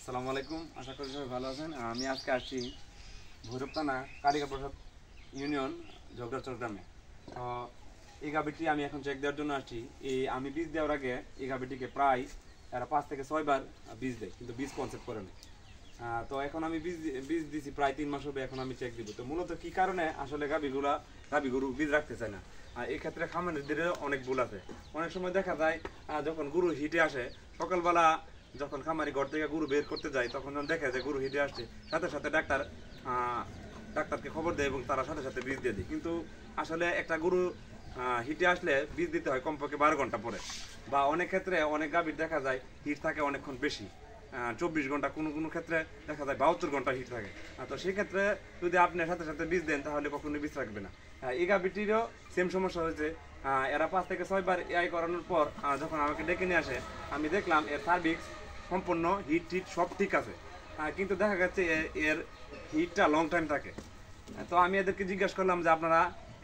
আসসালামু আলাইকুম, আশা করি সবাই ভালো আছেন। আমি আজকে আসছি ভৈরব থানা কালিকা প্রসাদ ইউনিয়ন ঝগড়াচর গ্রামে। তো এই গাভীটি আমি এখন চেক দেওয়ার জন্য আসছি। আমি বীজ দেওয়ার আগে এই গাভীটিকে প্রায় এরা 5 থেকে 6 বার বীজ দেয়, কিন্তু বীজ কনসেপ্ট করে না। তো এখন আমি বীজ দিছি প্রায় 3 মাস হবে, এখন আমি চেক দিব। তো মূলত কি কারণে আসলে গাভী গরু বীজ রাখতে চায় না, এই ক্ষেত্রে খামারিদের অনেক ভুল আছে। অনেক সময় দেখা যায় যখন গরু হিটে আসে, সকালবেলা যখন খামারি ঘর থেকে গরু বের করতে যায়, তখন যখন দেখে যে গরু হিটে আসছে, সাথে সাথে ডাক্তারকে খবর দেয় এবং তারা সাথে সাথে বীজ দিয়ে দেয়। কিন্তু আসলে একটা গরু হিটে আসলে বীজ দিতে হয় কমপক্ষে 12 ঘন্টা পরে, বা অনেক ক্ষেত্রে অনেক গাভীর দেখা যায় হিট থাকে অনেকক্ষণ বেশি, 24 ঘন্টা, কোনো কোনো ক্ষেত্রে দেখা যায় 72 ঘন্টা হিট থাকে। তো সেই ক্ষেত্রে যদি আপনি সাথে সাথে বীজ দেন তাহলে কখনোই বীজ রাখবে না। এই গাভীটিরও সেম সমস্যা হয়েছে। এরা 5 থেকে 6 বার এআই করানোর পর যখন আমাকে ডেকে নিয়ে আসে, আমি দেখলাম এর সার্ভিক্স সম্পূর্ণ হিট সব ঠিক আছে, কিন্তু দেখা যাচ্ছে এর হিটটা লং টাইম থাকে। তো আমি এদেরকে জিজ্ঞাসা করলাম যে আপনারা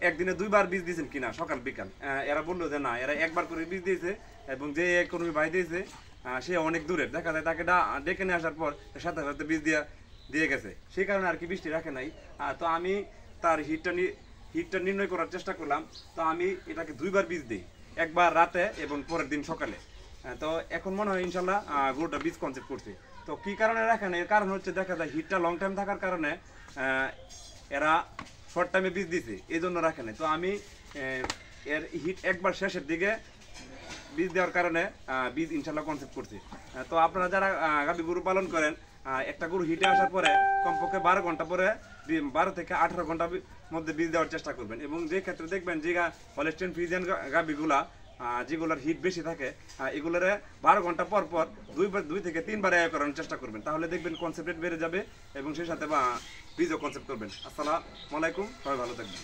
একদিনে 2 বার বীজ দিয়েছেন কিনা, সকাল বিকাল। এরা বললো যে না, এরা একবার করে বীজ দিয়েছে, এবং যে কর্মী ভাই দিয়েছে সে অনেক দূরের, দেখা যায় তাকে ডেকে নিয়ে আসার পর সাথে সাথে বীজ দিয়ে গেছে, সেই কারণে আর কি বৃষ্টি রাখে নাই। তো আমি তার হিটটা নির্ণয় করার চেষ্টা করলাম। তো আমি এটাকে 2 বার বীজ দিই, একবার রাতে এবং পরের দিন সকালে। তো এখন মনে হয় ইনশাল্লাহ গরুটা বীজ কনসেপ্ট করছে। তো কি কারণে রাখে না, এর কারণ হচ্ছে দেখা যায় হিটটা লং টাইম থাকার কারণে এরা শর্ট টাইমে বীজ দিছে, এই জন্য রাখে না। তো আমি এর হিট একবার শেষের দিকে বীজ দেওয়ার কারণে বীজ ইনশাল্লাহ কনসেপ্ট করছি। তো আপনারা যারা গাভী গরু পালন করেন, একটা গরু হিটে আসার পরে কমপক্ষে 12 ঘন্টা পরে 12 থেকে 18 ঘন্টার মধ্যে বীজ দেওয়ার চেষ্টা করবেন। এবং যে ক্ষেত্রে দেখবেন যে হলস্টেইন ফ্রিজিয়ান গাভীগুলা যেগুলোর হিট বেশি থাকে, এগুলোরে 12 ঘন্টা পর পর 2 থেকে 3 বার করানোর চেষ্টা করবেন, তাহলে দেখবেন কনসেপ্ট বেড়ে যাবে এবং সেই সাথে বীজও কনসেপ্ট করবেন। আসসালামু আলাইকুম, সবাই ভালো থাকবেন।